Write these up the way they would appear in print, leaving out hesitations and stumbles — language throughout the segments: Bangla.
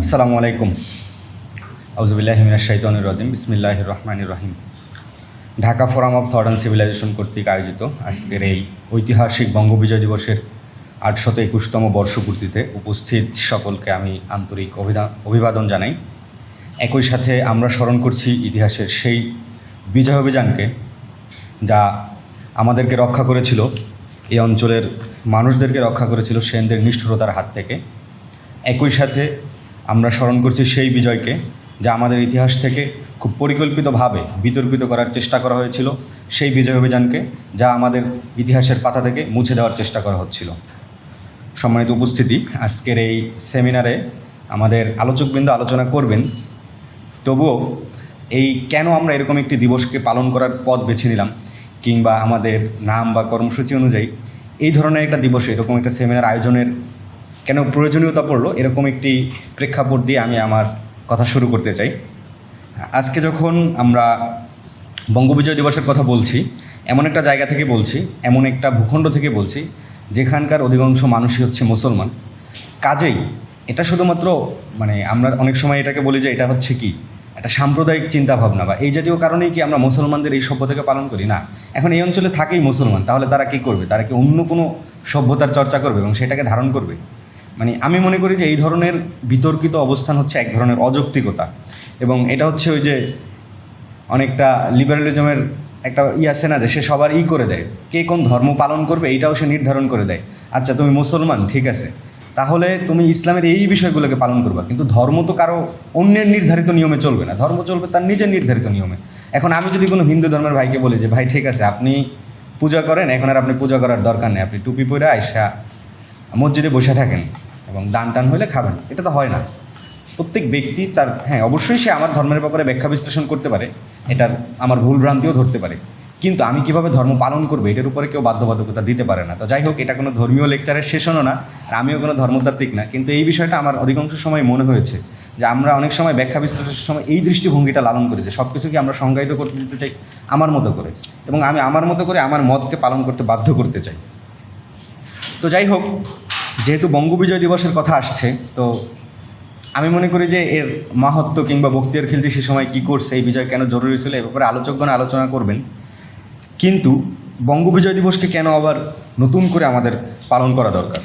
আসসালামু আলাইকুম। আউযুবিল্লাহি মিনাশ শাইতানির রাজিম। বিসমিল্লাহির রহমানির রহিম। Dhaka forum of thought and civilization কর্তৃক আয়োজিত আজকের এই ঐতিহাসিক বঙ্গবিজয় দিবসের 821তম বর্ষপূর্তিতে উপস্থিত সকলকে আমি আন্তরিক অভিবাদন জানাই। একই সাথে আমরা স্মরণ করছি ইতিহাসের সেই বিজয় অভিযানকে, যা আমাদেরকে রক্ষা করেছিল, এই অঞ্চলের মানুষদেরকে রক্ষা করেছিল সেনদের নিষ্ঠুরতার হাত থেকে। একই সাথে আমরা স্মরণ করছি সেই বিজয়কে, যা আমাদের ইতিহাস থেকে খুব পরিকল্পিতভাবে বিতর্কিত করার চেষ্টা করা হয়েছিল, সেই বিজয় অভিযানকে, যা আমাদের ইতিহাসের পাতা থেকে মুছে দেওয়ার চেষ্টা করা হচ্ছিল। সম্মানিত উপস্থিতি, আজকের এই সেমিনারে আমাদের আলোচকবৃন্দ আলোচনা করবেন। তবুও এই কেন আমরা এরকম একটি দিবসকে পালন করার পথ বেছে নিলাম, কিংবা আমাদের নাম বা কর্মসূচি অনুযায়ী এই ধরনের একটা দিবসে এরকম একটা সেমিনার আয়োজনের কেন প্রয়োজনীয়তা পড়লো, এরকম একটি প্রেক্ষাপট দিয়ে আমি আমার কথা শুরু করতে চাই। আজকে যখন আমরা বঙ্গবিজয় দিবসের কথা বলছি, এমন একটা জায়গা থেকে বলছি, এমন একটা ভূখণ্ড থেকে বলছি যেখানকার অধিকাংশ মানুষই হচ্ছে মুসলমান। কাজেই এটা শুধুমাত্র আমরা অনেক সময় এটাকে বলি যে এটা হচ্ছে কি একটা সাম্প্রদায়িক চিন্তাভাবনা বা এই জাতীয় কারণেই কি আমরা মুসলমানদের এই সভ্যতাকে পালন করি না। এখন এই অঞ্চলে থাকেই মুসলমান, তাহলে তারা কী করবে? তারা কি অন্য কোনো সভ্যতার চর্চা করবে এবং সেটাকে ধারণ করবে? আমি মনে করি যে এই ধরনের বিতর্কিত অবস্থান হচ্ছে এক ধরনের অযৌক্তিকতা, এবং এটা হচ্ছে ওই যে অনেকটা লিবারালিজমের একটা আছে না, যে সে সবার করে দেয়, কে কোন ধর্ম পালন করবে এইটাও সে নির্ধারণ করে দেয়। আচ্ছা, তুমি মুসলমান, ঠিক আছে, তাহলে তুমি ইসলামের এই বিষয়গুলোকে পালন করবা, কিন্তু ধর্ম তো কারো অন্যের নির্ধারিত নিয়মে চলবে না, ধর্ম চলবে তার নিজের নির্ধারিত নিয়মে। এখন আমি যদি কোনো হিন্দু ধর্মের ভাইকে বলি যে ভাই ঠিক আছে, আপনি পূজা করেন, এখন আর আপনি পূজা করার দরকার নেই, আপনি টুপি পরে আইসা মসজিদে বসে থাকেন এবং দান টান হলে খাবেন, এটা তো হয় না। প্রত্যেক ব্যক্তি তার অবশ্যই সে আমার ধর্মের ব্যাপারে ব্যাখ্যা বিশ্লেষণ করতে পারে, এটার আমার ভুল ভ্রান্তিও ধরতে পারে, কিন্তু আমি কীভাবে ধর্ম পালন করবো এটার উপরে কেউ বাধ্যবাধকতা দিতে পারে না। তো যাই হোক, এটা কোনো ধর্মীয় লেকচারের সেশনও না, আর আমিও কোনো ধর্মতাত্ত্বিক না, কিন্তু এই বিষয়টা আমার অধিকাংশ সময় মনে হয়েছে যে আমরা অনেক সময় ব্যাখ্যা বিশ্লেষণের সময় এই দৃষ্টিভঙ্গিটা লালন করি যে সব কিছুকে আমরা সংজ্ঞায়িত করতে দিতে চাই আমার মতো করে, এবং আমি আমার মতো করে আমার মতকে পালন করতে বাধ্য করতে চাই। তো যাই হোক, যেহেতু বঙ্গবিজয় দিবসের কথা আসছে, তো আমি মনে করি যে এর মাহাত্ম্য কিংবা বখতিয়ার খিলজি সে সময় কী করছে, এই বিজয় কেন জরুরি ছিল, এ ব্যাপারে আলোচকগণ আলোচনা করবেন। কিন্তু বঙ্গবিজয় দিবসকে কেন আবার নতুন করে আমাদের পালন করা দরকার,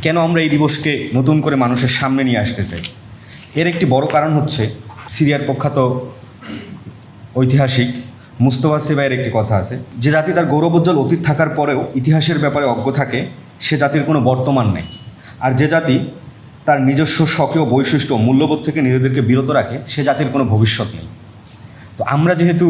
কেন আমরা এই দিবসকে নতুন করে মানুষের সামনে নিয়ে আসতে চাই, এর একটি বড় কারণ হচ্ছে সিরিয়ার প্রখ্যাত ঐতিহাসিক মুস্তফা সিবাইয়ের একটি কথা আছে, যে জাতি তার গৌরবোজ্জ্বল অতীত থাকার পরেও ইতিহাসের ব্যাপারে অজ্ঞ থাকে সে জাতির কোনো বর্তমান নেই, আর যে জাতি তার নিজস্ব স্বকীয় বৈশিষ্ট্য মূল্যবোধ থেকে নিজেদেরকে বিরত রাখে সে জাতির কোনো ভবিষ্যৎ নেই। তো আমরা যেহেতু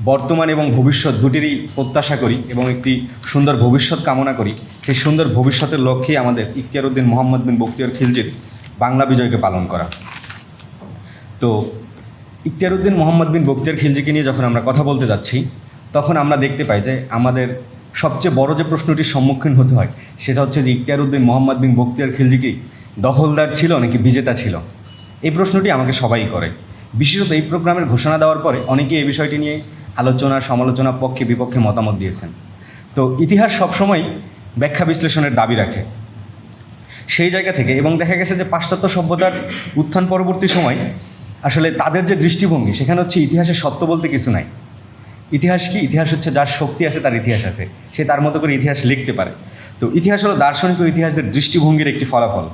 বর্তমান এবং ভবিষ্যৎ দুটিরই প্রত্যাশা করি এবং একটি সুন্দর ভবিষ্যৎ কামনা করি, সেই সুন্দর ভবিষ্যতের লক্ষ্যেই আমাদের ইখতিয়ার উদ্দিন মোহাম্মদ বিন বখতিয়ার খিলজির বাংলা বিজয়কে পালন করা। তো ইখতিয়ার উদ্দিন মোহাম্মদ বিন বখতিয়ার খিলজিকে নিয়ে যখন আমরা কথা বলতে যাচ্ছি, তখন আমরা দেখতে পাই যে আমাদের সবচেয়ে বড় যে প্রশ্নটির সম্মুখীন হতে হয় সেটা হচ্ছে যে ইখতিয়ার উদ্দিন মোহাম্মদ বিন বখতিয়ার খিলজি কি দখলদার ছিল নাকি বিজেতা ছিল? এই প্রশ্নটি আমাকে সবাই করে। বিশেষত এই প্রোগ্রামের ঘোষণা দেওয়ার পরে অনেকেই এই বিষয়টি নিয়ে আলোচনা সমালোচনা পক্ষে বিপক্ষে মতামত দিয়েছেন। তো ইতিহাস সবসময় ব্যাখ্যা বিশ্লেষণের দাবি রাখে সেই জায়গা থেকে, এবং দেখা গেছে যে পাশ্চাত্য সভ্যতার উত্থান পরবর্তী সময় আসলে তাদের যে দৃষ্টিভঙ্গি, সেখানে হচ্ছে ইতিহাসের সত্য বলতে কিছু নাই। ইতিহাস কি? ইতিহাস হচ্ছে যার শক্তি আছে তার ইতিহাস আছে, সে তার মতো করে ইতিহাস লিখতে পারে। তো ইতিহাস হলো দার্শনিক ও ইতিহাসদের দৃষ্টিভঙ্গির একটি ফলাফল।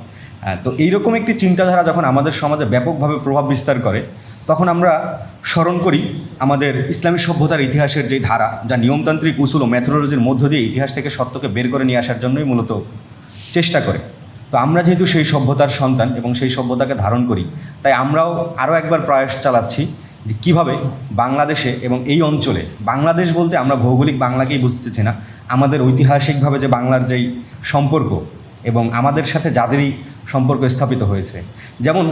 তো এইরকম একটি চিন্তাধারা যখন আমাদের সমাজে ব্যাপকভাবে প্রভাব বিস্তার করে, তখন আমরা স্মরণ করি আমাদের ইসলামী সভ্যতার ইতিহাসের যে ধারা, যা নিয়মতান্ত্রিক উসুল ও ম্যাথোডোলজির মধ্য দিয়ে ইতিহাস থেকে সত্যকে বের করে নিয়ে আসার জন্যই মূলত চেষ্টা করে। তো আমরা যেহেতু সেই সভ্যতার সন্তান এবং সেই সভ্যতাকে ধারণ করি, তাই আমরাও আরও একবার প্রয়াস চালাচ্ছি যে কীভাবে বাংলাদেশে এবং এই অঞ্চলে, বাংলাদেশ বলতে আমরা ভৌগোলিক বাংলাকেই বুঝতেছি না, আমাদের ঐতিহাসিকভাবে যে বাংলার যেই সম্পর্ক এবং আমাদের সাথে যাদেরই সম্পর্ক স্থাপিত হয়েছে, যেমন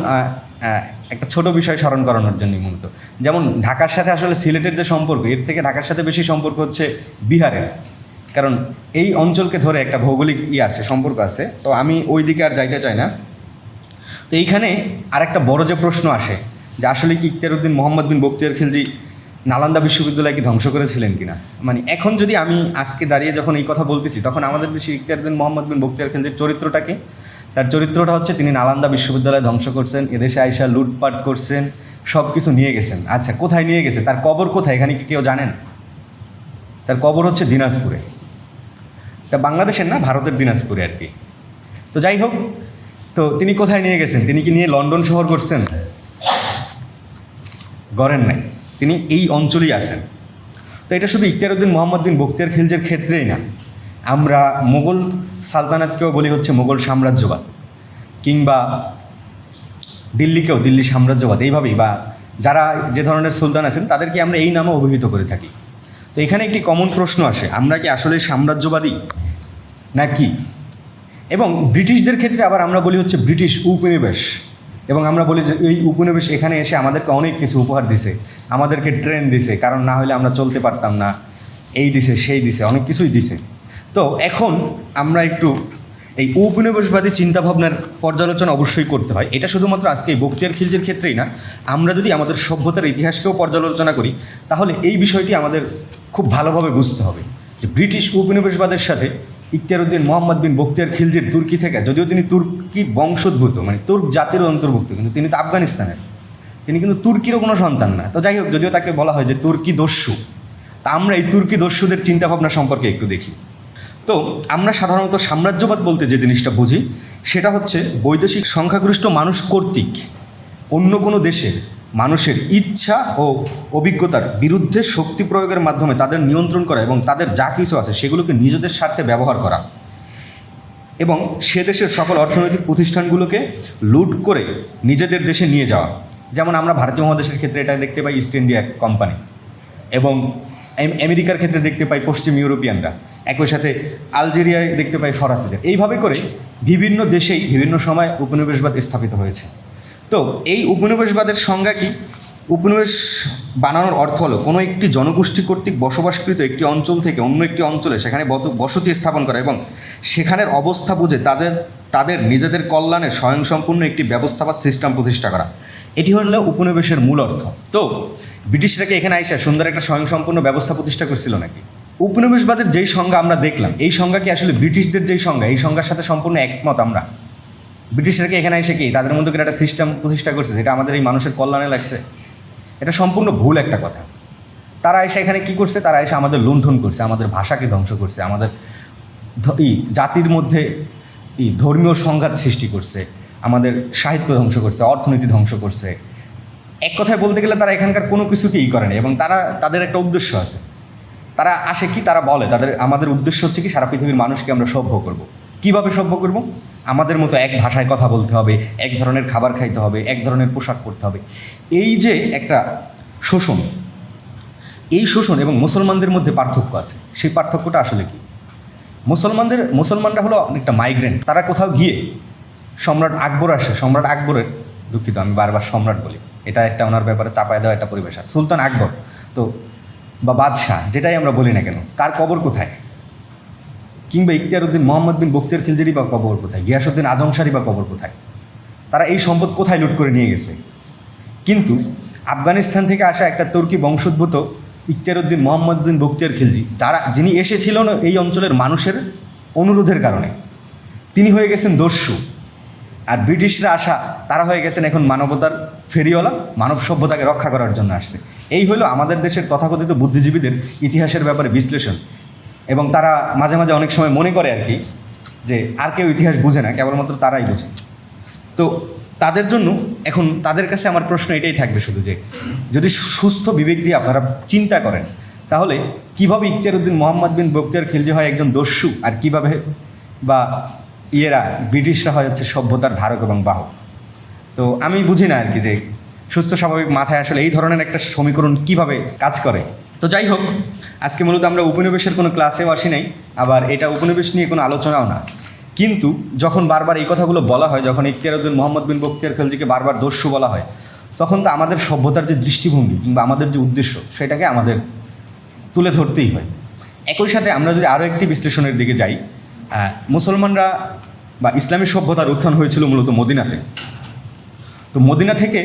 একটা ছোট বিষয় স্মরণ করানোর জন্যই মূলত, যেমন ঢাকার সাথে আসলে সিলেটের যে সম্পর্ক, এর থেকে ঢাকার সাথে বেশি সম্পর্ক হচ্ছে বিহারের, কারণ এই অঞ্চলকে ধরে একটা ভৌগোলিক আছে, সম্পর্ক আছে। তো আমি ওই দিকে আর যাইতে চাই না। তো এইখানে আরেকটা বড় যে প্রশ্ন আসে যে আসলে কি ইখতিয়ার উদ্দিন মোহাম্মদ বিন বখতিয়ার খিলজি নালন্দা বিশ্ববিদ্যালয়কে ধ্বংস করেছিলেন কিনা। এখন যদি আমি আজকে দাঁড়িয়ে যখন এই কথা বলতেছি, তখন আমাদের দেশে ইখতিয়ার উদ্দিন মোহাম্মদ বিন বখতিয়ার খিলজির চরিত্রটাকে তার চরিত্রটা হচ্ছে তিনি নালন্দা বিশ্ববিদ্যালয় ধ্বংস করছেন, এদেশে আইসা লুটপাট করছেন, সব কিছু নিয়ে গেছেন। আচ্ছা, কোথায় নিয়ে গেছে? তার কবর কোথায়? এখানে কি কেউ জানেন? তার কবর হচ্ছে দিনাজপুরে। এটা বাংলাদেশের না, ভারতের দিনাজপুরে আর কি। তো যাই হোক, তো তিনি কোথায় নিয়ে গেছেন? তিনি কি নিয়ে লন্ডন শহর করছেন? গড়েন নাই, তিনি এই অঞ্চলেই আছেন। তো এটা শুধু ইখতিয়ার উদ্দিন মোহাম্মদ বিন বখতিয়ার খিলজির ক্ষেত্রেই না, আমরা মোগল সালতানাতকেও বলি হচ্ছে মোগল সাম্রাজ্যবাদ, কিংবা দিল্লিকেও দিল্লি সাম্রাজ্যবাদ, এইভাবেই, বা যারা যে ধরনের সুলতান আছেন তাদেরকে আমরা এই নামে অভিহিত করে থাকি। তো এখানে একটি কমন প্রশ্ন আসে, আমরা কি আসলে সাম্রাজ্যবাদী নাকি? এবং ব্রিটিশদের ক্ষেত্রে আবার আমরা বলি হচ্ছে ব্রিটিশ উপনিবেশ, এবং আমরা বলি যে এই উপনিবেশ এখানে এসে আমাদেরকে অনেক কিছু উপহার দিছে, আমাদেরকে ট্রেন দিছে, কারণ না হলে আমরা চলতে পারতাম না, এই দিছে সেই দিছে, অনেক কিছুই দিছে। তো এখন আমরা একটু এই উপনিবেশবাদী চিন্তাভাবনার পর্যালোচনা অবশ্যই করতে হয়। এটা শুধুমাত্র আজকে এই বখতিয়ার খিলজির ক্ষেত্রেই না, আমরা যদি আমাদের সভ্যতার ইতিহাসকেও পর্যালোচনা করি তাহলে এই বিষয়টি আমাদের খুব ভালোভাবে বুঝতে হবে যে ব্রিটিশ উপনিবেশবাদের সাথে ইখতিয়ার উদ্দিন মোহাম্মদ বিন বখতিয়ার খিলজির তুর্কি থেকে, যদিও তিনি তুর্কি বংশোদ্ভূত, মানে তুর্ক জাতির অন্তর্ভুক্ত, কিন্তু তিনি তো আফগানিস্তানের, তিনি কিন্তু তুর্কিরও কোনো সন্তান না। তো যাই হোক, যদিও তাকে বলা হয় যে তুর্কি দস্যু, তা আমরা এই তুর্কি দস্যুদের চিন্তাভাবনা সম্পর্কে একটু দেখি। তো আমরা সাধারণত সাম্রাজ্যবাদ বলতে যে জিনিসটা বুঝি সেটা হচ্ছে বৈদেশিক সংখ্যাগরিষ্ঠ মানুষ কর্তৃক অন্য কোনো দেশের মানুষের ইচ্ছা ও অভিজ্ঞতার বিরুদ্ধে শক্তি প্রয়োগের মাধ্যমে তাদের নিয়ন্ত্রণ করা এবং তাদের যা কিছু আছে সেগুলোকে নিজেদের স্বার্থে ব্যবহার করা, এবং সে দেশের সকল অর্থনৈতিক প্রতিষ্ঠানগুলোকে লুট করে নিজেদের দেশে নিয়ে যাওয়া। যেমন আমরা ভারতীয় মহাদেশের ক্ষেত্রে এটা দেখতে পাই ইস্ট ইন্ডিয়া কোম্পানি, এবং আমেরিকার ক্ষেত্রে দেখতে পাই পশ্চিম ইউরোপিয়ানরা, একই সাথে আলজেরিয়ায় দেখতে পাই ফরাসিদের। এইভাবে করে বিভিন্ন দেশেই বিভিন্ন সময় উপনিবেশবাদ স্থাপিত হয়েছে। তো এই উপনিবেশবাদের সংজ্ঞা কি? উপনিবেশ বানানোর অর্থ হলো কোনো একটি জনগোষ্ঠী কর্তৃক বসবাসকৃত একটি অঞ্চল থেকে অন্য একটি অঞ্চলে সেখানে বসতি স্থাপন করা এবং সেখানের অবস্থা বুঝে তাদের নিজেদের কল্যাণে স্বয়ংসম্পূর্ণ একটি ব্যবস্থা বা সিস্টেম প্রতিষ্ঠা করা, এটি হলো উপনিবেশের মূল অর্থ। তো ব্রিটিশরা কি এখানে আইসা সুন্দর একটা স্বয়ংসম্পূর্ণ ব্যবস্থা প্রতিষ্ঠা করছিল নাকি? উপনিবেশবাদের যেই সংজ্ঞা আমরা দেখলাম, এই সংজ্ঞা কি আসলে ব্রিটিশদের যেই সংজ্ঞা, এই সংজ্ঞার সাথে সম্পূর্ণ একমত আমরা? ব্রিটিশরা কি এখানে এসে কি তাদের মধ্যে একটা সিস্টেম প্রতিষ্ঠা করছে যেটা আমাদের এই মানুষের কল্যাণে লাগছে? এটা সম্পূর্ণ ভুল একটা কথা। তারা এসে এখানে কি করছে? তারা এসে আমাদের লুণ্ঠন করছে, আমাদের ভাষাকে ধ্বংস করছে, আমাদের জাতির মধ্যে ধর্মীয় সংঘাত সৃষ্টি করছে, আমাদের সাহিত্য ধ্বংস করছে, অর্থনীতি ধ্বংস করছে। এক কথায় বলতে গেলে তারা এখানকার কোনো কিছুকেই করেনি, এবং তাদের একটা উদ্দেশ্য আছে। তারা আসে কি, তারা বলে আমাদের উদ্দেশ্য হচ্ছে কি, সারা পৃথিবীর মানুষকে আমরা সভ্য করব। কিভাবে সভ্য করব? আমাদের মতো এক ভাষায় কথা বলতে হবে, এক ধরনের খাবার খাইতে হবে, এক ধরনের পোশাক পরতে হবে। এই যে একটা শোষণ, এই শোষণ এবং মুসলমানদের মধ্যে পার্থক্য আছে। সেই পার্থক্যটা আসলে কি? মুসলমানরা হলো অনেকটা মাইগ্রেন্ট। তারা কোথাও গিয়ে সম্রাট আকবর আসে, সম্রাট আকবরের, দুঃখিত আমি বারবার সম্রাট বলি, এটা একটা ওনার ব্যাপারে চাপায় দেওয়া একটা পরিবেশ আছে, সুলতান আকবর তো বা বাদশাহ যেটাই আমরা বলি না কেন, তার কবর কোথায়? কিংবা ইখতিয়ার উদ্দিন মোহাম্মদ বিন বখতিয়ার খিলজিরই বা কবর কোথায়? গিয়াসউদ্দিন আজম শাহরই বা কবর কোথায়? তারা এই সম্পদ কোথায় লুট করে নিয়ে গেছে? কিন্তু আফগানিস্তান থেকে আসা একটা তুর্কি বংশোদ্ভূত ইখতিয়ার উদ্দিন মোহাম্মদ বিন বখতিয়ার খিলজি, যিনি এসেছিলেন এই অঞ্চলের মানুষের অনুরোধের কারণে, তিনি হয়ে গেছেন দস্যু। আর ব্রিটিশরা আসা, তারা হয়ে গেছেন এখন মানবতার ফেরিওয়ালা, মানব সভ্যতাকে রক্ষা করার জন্য আসছে। এই হলো আমাদের দেশের তথাকথিত বুদ্ধিজীবীদের ইতিহাসের ব্যাপারে বিশ্লেষণ। এবং তারা মাঝে মাঝে অনেক সময় মনে করে আর কি যে আর কেউ ইতিহাস বুঝে না, কেবলমাত্র তারাই বোঝে। তো তাদের জন্য এখন তাদের কাছে আমার প্রশ্ন এটাই থাকবে শুধু, যে যদি সুস্থ বিবেক দিয়ে আপনারা চিন্তা করেন তাহলে কীভাবে ইখতিয়ার উদ্দিন মোহাম্মদ বিন বখতিয়ার খিলজি হয় একজন দস্যু, আর কীভাবে বা ব্রিটিশরা হয় হচ্ছে সভ্যতার ধারক এবং বাহক? তো আমি বুঝি না আর কি যে সুস্থ স্বাভাবিক মাথায় আসলে এই ধরনের একটা সমীকরণ কিভাবে কাজ করে। তো যাই হোক, আজকে মূলত আমরা উপনিবেশের কোনো ক্লাসেও আসি নাই, আবার এটা উপনিবেশ নিয়ে কোনো আলোচনাও না। কিন্তু যখন বারবার এই কথাগুলো বলা হয়, যখন ইখতিয়ার উদ্দিন মোহাম্মদ বিন বখতিয়ার খিলজিকে বারবার দস্যু বলা হয়, তখন তো আমাদের সভ্যতার যে দৃষ্টিভঙ্গি কিংবা আমাদের যে উদ্দেশ্য সেটাকে আমাদের তুলে ধরতেই হয়। একই সাথে আমরা যদি আরও একটি বিশ্লেষণের দিকে যাই, মুসলমানরা বা ইসলামী সভ্যতার উত্থান হয়েছিল মূলত মদিনাতে। তো মদিনা থেকে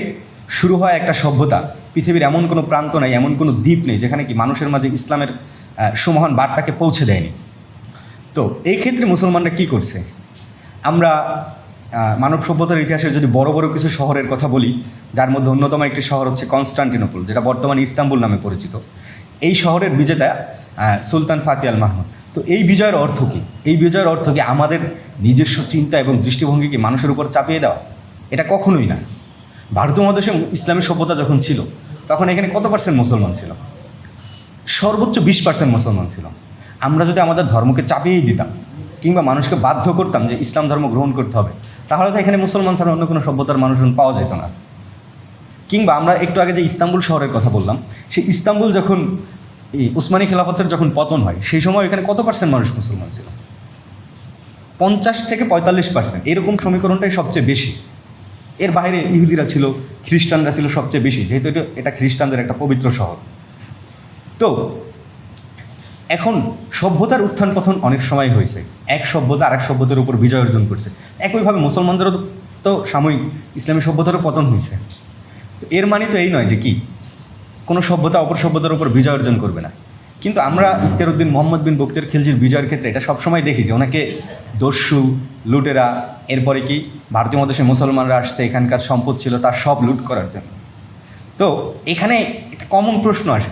শুরু হয় একটা সভ্যতা। পৃথিবীর এমন কোনো প্রান্ত নেই, এমন কোনো দ্বীপ নেই যেখানে কি মানুষের মাঝে ইসলামের সুমহান বার্তাকে পৌঁছে দেয়নি। তো এই ক্ষেত্রে মুসলমানরা কি করছে? আমরা মানব সভ্যতার ইতিহাসে যদি বড় বড় কিছু শহরের কথা বলি, যার মধ্যে অন্যতম একটি শহর হচ্ছে কনস্টান্টিনোপল, যেটা বর্তমানে ইস্তাম্বুল নামে পরিচিত। এই শহরের বিজেতা সুলতান ফাতিহ আল মাহমুদ। তো এই বিজয়ের অর্থ কী? এই বিজয়ের অর্থ কি আমাদের নিজস্ব চিন্তা এবং দৃষ্টিভঙ্গিকে মানুষের উপর চাপিয়ে দেওয়া? এটা কখনোই না। ভারতীয় মহাদেশে ইসলামী সভ্যতা যখন ছিল, তখন এখানে কত পার্সেন্ট মুসলমান ছিল? সর্বোচ্চ 20% মুসলমান ছিল। আমরা যদি আমাদের ধর্মকে চাপিয়েই দিতাম কিংবা মানুষকে বাধ্য করতাম যে ইসলাম ধর্ম গ্রহণ করতে হবে, তাহলে তো এখানে মুসলমান ছাড়া অন্য কোনো সভ্যতার মানুষজন পাওয়া যেত না। কিংবা আমরা একটু আগে যে ইস্তাম্বুল শহরের কথা বললাম, সেই ইস্তাম্বুল যখন এই উসমানী খেলাফতের যখন পতন হয়, সেই সময় এখানে কত পার্সেন্ট মানুষ মুসলমান ছিল? 50 থেকে 45%, এরকম সমীকরণটাই সবচেয়ে বেশি। এর বাইরে ইহুদিরা ছিল, খ্রিস্টানরা ছিল সবচেয়ে বেশি, যেহেতু এটা খ্রিস্টানদের একটা পবিত্র শহর। তো এখন সভ্যতার উত্থান পতন অনেক সময় হয়েছে, এক সভ্যতা আরেক সভ্যতার উপর বিজয় অর্জন করছে। একইভাবে মুসলমানদেরও তো সাময়িক ইসলামী সভ্যতারও পতন হয়েছে। তো এর মানে তো এই নয় যে কি কোনো সভ্যতা অপর সভ্যতার উপর বিজয় অর্জন করবে না। কিন্তু আমরা ইখতিয়ারউদ্দিন মোহাম্মদ বিন বখতিয়ার খিলজির বিজয়ের ক্ষেত্রে এটা সবসময় দেখি যে ওনাকে দস্যু, লুটেরা, এরপরে কি ভারতীয় মহাদেশে মুসলমানরা আসছে, এখানকার সম্পদ ছিল তার সব লুট করার জন্য। তো এখানে একটা কমন প্রশ্ন আসে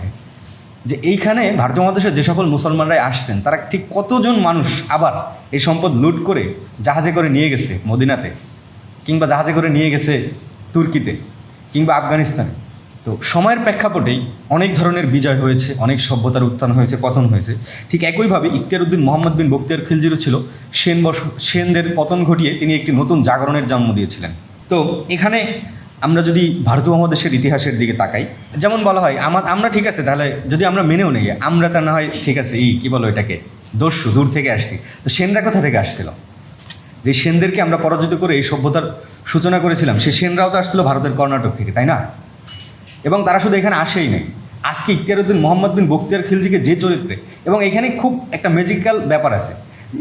যে এইখানে ভারতীয় মহাদেশে যে সকল মুসলমানরাই আসছেন, তারা ঠিক কতজন মানুষ আবার এই সম্পদ লুট করে জাহাজে করে নিয়ে গেছে মদিনাতে, কিংবা জাহাজে করে নিয়ে গেছে তুর্কিতে কিংবা আফগানিস্তানে? তো সময়ের প্রেক্ষাপটেই অনেক ধরনের বিজয় হয়েছে, অনেক সভ্যতার উত্থান হয়েছে, পতন হয়েছে। ঠিক একইভাবে ইখতিয়ারউদ্দিন মোহাম্মদ বিন বখতিয়ার খিলজিরও ছিল সেনদের পতন ঘটিয়ে তিনি একটি নতুন জাগরণের জন্ম দিয়েছিলেন। তো এখানে আমরা যদি ভারতীয় মহাদেশের ইতিহাসের দিকে তাকাই, যেমন বলা হয় আমরা ঠিক আছে, তাহলে যদি আমরা মেনেও নেই আমরা, তা না হয় ঠিক আছে কী বলো এটাকে, দস্যু, দূর থেকে আসছি। তো সেনরা কোথা থেকে আসছিল? যে সেনদেরকে আমরা পরাজিত করে এই সভ্যতার সূচনা করেছিলাম, সে সেনরাও তো আসছিল ভারতের কর্ণাটক থেকে, তাই না? এবং তারা শুধু এখানে আসেই নেই, আজকে ইখতিয়ারউদ্দিন মোহাম্মদ বিন বখতিয়ার খিলজিকে যে চরিত্রে, এবং এখানে খুব একটা ম্যাজিক্যাল ব্যাপার আছে,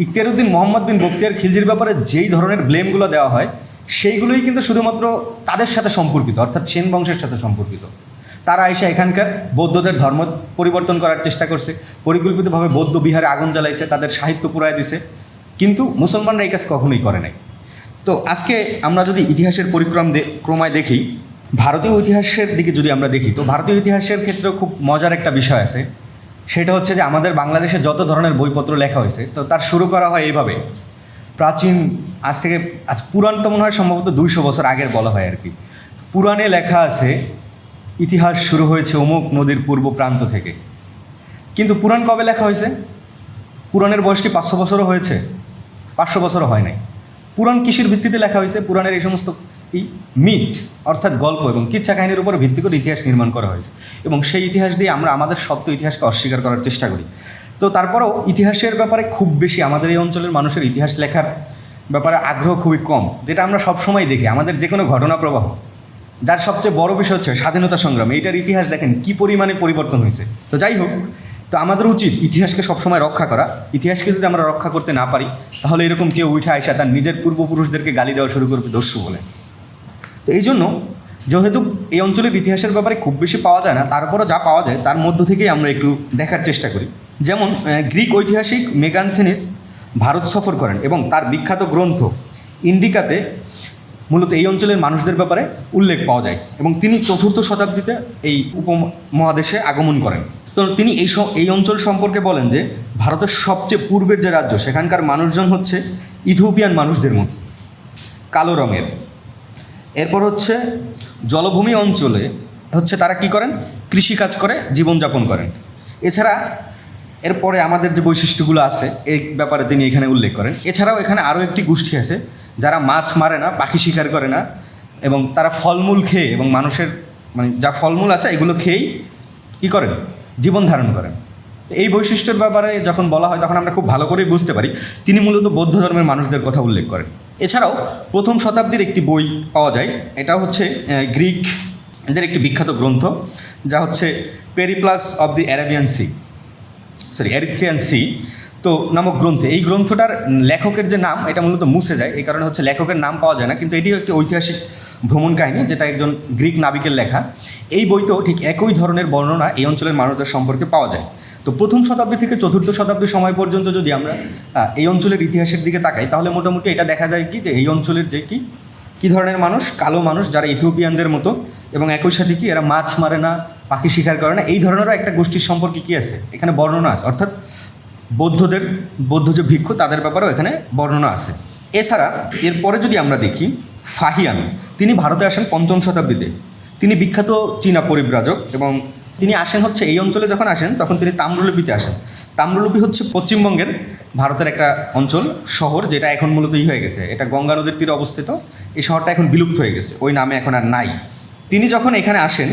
ইখতিয়ারউদ্দিন মোহাম্মদ বিন বখতিয়ার খিলজির ব্যাপারে যেই ধরনের ব্লেমগুলো দেওয়া হয়, সেইগুলোই কিন্তু শুধুমাত্র তাদের সাথে সম্পর্কিত, অর্থাৎ সেন বংশের সাথে সম্পর্কিত। তারা এসে এখানকার বৌদ্ধদের ধর্ম পরিবর্তন করার চেষ্টা করছে, পরিকল্পিতভাবে বৌদ্ধ বিহারে আগুন জ্বালাইছে, তাদের সাহিত্য পুরায় দিছে, কিন্তু মুসলমানরা এই কাজ কখনোই করে নাই। তো আজকে আমরা যদি ইতিহাসের ক্রমায় দেখি, ভারতীয় ইতিহাসের দিকে যদি আমরা দেখি, তো ভারতীয় ইতিহাসের ক্ষেত্রেও খুব মজার একটা বিষয় আছে। সেটা হচ্ছে যে আমাদের বাংলাদেশে যত ধরনের বইপত্র লেখা হয়েছে, তো তার শুরু করা হয় এইভাবে, প্রাচীন আজ পুরাণ তো মনে হয় সম্ভবত 200 বছর আগের বলা হয় আর কি। পুরাণে লেখা আছে ইতিহাস শুরু হয়েছে অমুক নদীর পূর্ব প্রান্ত থেকে। কিন্তু পুরাণ কবে লেখা হয়েছে? পুরাণের বয়স কি 500 বছরও হয়েছে? 500 বছরও হয় নাই। পুরাণ কিসের ভিত্তিতে লেখা হয়েছে? পুরাণের এই সমস্ত মিথ, অর্থাৎ গল্প এবং কিচ্ছা কাহিনীর উপর ভিত্তি করে ইতিহাস নির্মাণ করা হয়েছে, এবং সেই ইতিহাস দিয়ে আমরা আমাদের সত্য ইতিহাসকে অস্বীকার করার চেষ্টা করি। তো তারপরেও ইতিহাসের ব্যাপারে খুব বেশি আমাদের এই অঞ্চলের মানুষের ইতিহাস লেখার ব্যাপারে আগ্রহ খুবই কম, যেটা আমরা সবসময় দেখি আমাদের যে কোনো ঘটনা প্রবাহ, যার সবচেয়ে বড় বিষয় হচ্ছে স্বাধীনতা সংগ্রাম, এইটার ইতিহাস দেখেন কী পরিমাণে পরিবর্তন হয়েছে। তো যাই হোক, তো আমাদের উচিত ইতিহাসকে সবসময় রক্ষা করা। ইতিহাসকে যদি আমরা রক্ষা করতে না পারি, তাহলে এরকম কেউ উঠে আসা তার নিজের পূর্বপুরুষদেরকে গালি দেওয়া শুরু করবে দস্যু বলে। তো এই জন্য যেহেতু এই অঞ্চলের ইতিহাসের ব্যাপারে খুব বেশি পাওয়া যায় না, তারপরও যা পাওয়া যায় তার মধ্য থেকেই আমরা একটু দেখার চেষ্টা করি। যেমন গ্রিক ঐতিহাসিক মেগানথেনিস ভারত সফর করেন এবং তার বিখ্যাত গ্রন্থ ইন্ডিকাতে মূলত এই অঞ্চলের মানুষদের ব্যাপারে উল্লেখ পাওয়া যায়, এবং তিনি 4th শতাব্দীতে এই উপমহাদেশে আগমন করেন। তো তিনি এই অঞ্চল সম্পর্কে বলেন যে ভারতের সবচেয়ে পূর্বের যে রাজ্য, সেখানকার মানুষজন হচ্ছে ইথিওপিয়ান মানুষদের মতো, কালো রঙের। এরপর হচ্ছে জলভূমি অঞ্চলে হচ্ছে তারা কি করেন, কৃষিকাজ করে জীবনযাপন করেন। এছাড়া এরপরে আমাদের যে বৈশিষ্ট্যগুলো আছে এই ব্যাপারে তিনি এখানে উল্লেখ করেন। এছাড়াও এখানে আরও একটি গোষ্ঠী আছে যারা মাছ মারে না, পাখি শিকার করে না, এবং তারা ফলমূল খেয়ে এবং মানুষের যা ফলমূল আছে এগুলো খেয়েই কী করেন, জীবন ধারণ করেন। এই বৈশিষ্ট্যের ব্যাপারে যখন বলা হয় তখন আমরা খুব ভালো করেই বুঝতে পারি তিনি মূলত বৌদ্ধ ধর্মের মানুষদের কথা উল্লেখ করেন। এছাড়াও 1ম শতাব্দীর একটি বই পাওয়া যায়, এটা হচ্ছে গ্রিকদের একটি বিখ্যাত গ্রন্থ, যা হচ্ছে Periplus of the Erythraean Sea তো নামক গ্রন্থে। এই গ্রন্থটার লেখকের যে নাম, এটা মূলত মুছে যায়, এই কারণে হচ্ছে লেখকের নাম পাওয়া যায় না, কিন্তু এটিও একটি ঐতিহাসিক ভ্রমণ কাহিনী যেটা একজন গ্রিক নাবিকের লেখা। এই বইতেও ঠিক একই ধরনের বর্ণনা এই অঞ্চলের মানুষদের সম্পর্কে পাওয়া যায়। তো প্রথম শতাব্দী থেকে চতুর্থ শতাব্দীর সময় পর্যন্ত যদি আমরা এই অঞ্চলের ইতিহাসের দিকে তাকাই, তাহলে মোটামুটি এটা দেখা যায় কি যে এই অঞ্চলের যে কী ধরনের মানুষ, কালো মানুষ যারা ইথিওপিয়ানদের মতো, এবং একই সাথে কি এরা মাছ মারে না, পাখি শিকার করে না, এই ধরনেরও একটা গোষ্ঠীর সম্পর্কে কী আছে এখানে বর্ণনা আছে। অর্থাৎ বৌদ্ধ যে ভিক্ষু তাদের ব্যাপারেও এখানে বর্ণনা আছে। এছাড়া এরপরে যদি আমরা দেখি ফাহিয়ান, তিনি ভারতে আসেন পঞ্চম শতাব্দীতে। তিনি বিখ্যাত চীনা পরিব্রাজক এবং তিনি আসেন হচ্ছে এই অঞ্চলে যখন আসেন তখন তিনি তাম্রলিপিতে আসেন। তাম্রলিপি হচ্ছে পশ্চিমবঙ্গের ভারতের একটা অঞ্চল শহর, যেটা এখন মূলত হয়ে গেছে, এটা গঙ্গা নদীর তীরে অবস্থিত। এই শহরটা এখন বিলুপ্ত হয়ে গেছে, ওই নামে এখন আর নাই। তিনি যখন এখানে আসেন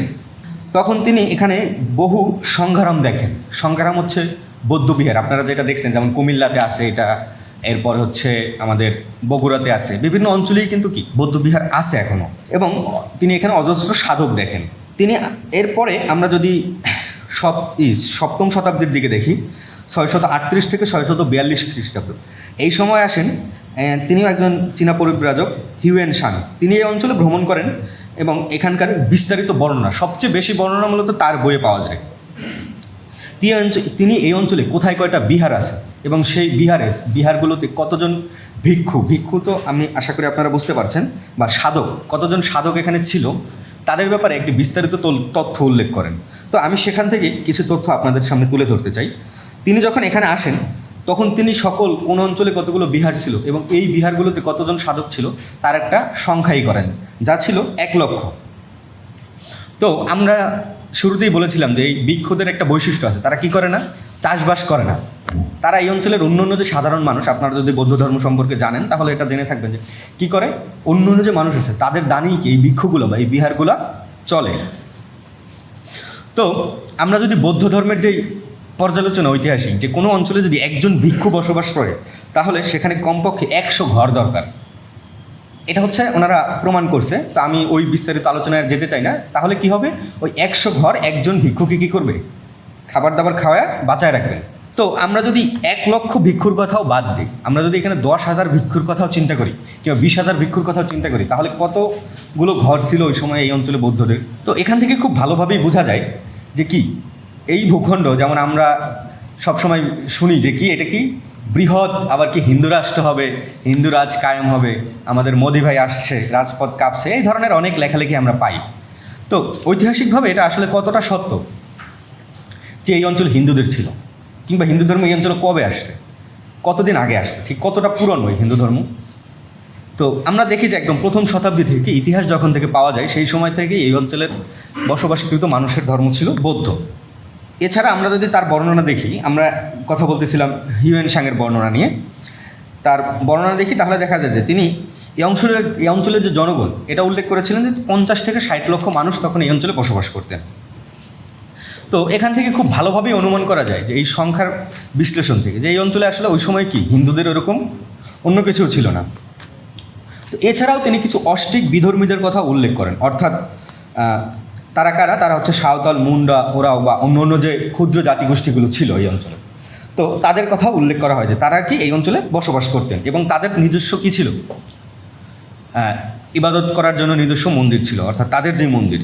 তখন তিনি এখানে বহু সংঘারাম দেখেন। সংঘারাম হচ্ছে বৌদ্ধবিহার, আপনারা যেটা দেখছেন, যেমন কুমিল্লাতে আছে এটা, এরপর হচ্ছে আমাদের বগুড়াতে আছে, বিভিন্ন অঞ্চলেই কিন্তু কি বৌদ্ধবিহার আছে এখনও। এবং তিনি এখানে অজস্র সাধক দেখেন। তিনি এরপরে আমরা যদি সপ্তম শতাব্দীর দিকে দেখি, 638 থেকে 642 খ্রিস্টাব্দ, এই সময় আসেন। তিনিও একজন চীনা পরিব্রাজক হিউয়েন সাং। তিনি এই অঞ্চলে ভ্রমণ করেন এবং এখানকার বিস্তারিত বর্ণনা, সবচেয়ে বেশি বর্ণনা মূলত তার বইয়ে পাওয়া যায়। তিনি এই অঞ্চলে কোথায় কয়টা বিহার আছে এবং সেই বিহারগুলোতে কতজন ভিক্ষু তো আমি আশা করি আপনারা বুঝতে পারছেন, বা সাধক, কতজন সাধক এখানে ছিল, তাদের ব্যাপারে একটি বিস্তারিত তথ্য উল্লেখ করেন। তো আমি সেখান থেকে কিছু তথ্য আপনাদের সামনে তুলে ধরতে চাই। তিনি যখন এখানে আসেন তখন তিনি কোন অঞ্চলে কতগুলো বিহার ছিল এবং এই বিহারগুলোতে কতজন সাধক ছিল তার একটা সংখ্যাই করেন, যা ছিল 1 লক্ষ। তো আমরা শুরুতেই বলেছিলাম যে এই ভিক্ষুদের একটা বৈশিষ্ট্য আছে, তারা কি করে না, চাষবাস করে না। তারা এই অঞ্চলের অন্য যে সাধারণ মানুষ, আপনারা যদি বৌদ্ধ ধর্ম সম্পর্কে জানেন তাহলে এটা জেনে থাকবেন যে কী করে অন্য যে মানুষ আছে তাদের দানেই কি এই ভিক্ষুগুলো বা এই বিহারগুলো চলে। তো আমরা যদি বৌদ্ধ ধর্মের যে পর্যালোচনা ঐতিহাসিক, যে কোনো অঞ্চলে যদি একজন ভিক্ষু বসবাস করে তাহলে সেখানে কমপক্ষে 100 ঘর দরকার। এটা হচ্ছে ওনারা প্রমাণ করছে। তো আমি ওই বিস্তারিত আলোচনায় যেতে চাই না। তাহলে কি হবে, ওই 100 ঘর একজন ভিক্ষুকে কী করবে, খাবার দাবার খাওয়ায় বাঁচায় রাখবেন। তো আমরা যদি 1 লক্ষ ভিক্ষুর কথাও বাদ দিই, আমরা যদি এখানে 10,000 ভিক্ষুর কথাও চিন্তা করি কিংবা 20,000 ভিক্ষুর কথাও চিন্তা করি, তাহলে কতগুলো ঘর ছিল ওই সময় এই অঞ্চলে বৌদ্ধদের। তো এখান থেকে খুব ভালোভাবেই বোঝা যায় যে কি এই ভূখণ্ড, যেমন আমরা সবসময় শুনি যে কি এটা কি বৃহৎ, আবার কি হিন্দু রাষ্ট্র হবে, হিন্দু রাজ কায়েম হবে, আমাদের মোদি ভাই আসছে, রাজপথ কাঁপছে, এই ধরনের অনেক লেখালেখি আমরা পাই। তো ঐতিহাসিকভাবে এটা আসলে কতটা সত্য যে এই অঞ্চল হিন্দুদের ছিল, কিংবা হিন্দু ধর্ম এই অঞ্চলে কবে আসছে, কতদিন আগে আসছে, ঠিক কতটা পুরনো এই হিন্দু ধর্ম। তো আমরা দেখি যে একদম প্রথম শতাব্দী থেকে ইতিহাস যখন থেকে পাওয়া যায় সেই সময় থেকে এই অঞ্চলের বসবাসকৃত মানুষের ধর্ম ছিল বৌদ্ধ। এছাড়া আমরা যদি তার বর্ণনা দেখি, আমরা কথা বলতেছিলাম হিউয়েন সাংয়ের বর্ণনা নিয়ে, তার বর্ণনা দেখি তাহলে দেখা যায় যে তিনি এই অঞ্চলের যে জনগণ, এটা উল্লেখ করেছিলেন যে 50 থেকে 60 লক্ষ মানুষ তখন এই অঞ্চলে বসবাস করতেন। তো এখান থেকে খুব ভালোভাবেই অনুমান করা যায় যে এই সংখ্যার বিশ্লেষণ থেকে যে এই অঞ্চলে আসলে ওই সময় কি হিন্দুদের ওরকম অন্য কিছুও ছিল না। তো এছাড়াও তিনি কিছু অষ্টিক বিধর্মীদের কথা উল্লেখ করেন, অর্থাৎ তারা কারা, তারা হচ্ছে সাঁওতাল, মুন্ডা, ওরাও বা অন্য যে ক্ষুদ্র জাতিগোষ্ঠীগুলো ছিল এই অঞ্চলে। তো তাদের কথা উল্লেখ করা হয় যে তারা কি এই অঞ্চলে বসবাস করতেন এবং তাদের নিজস্ব কী ছিল, ইবাদত করার জন্য নিজস্ব মন্দির ছিল, অর্থাৎ তাদের যে মন্দির।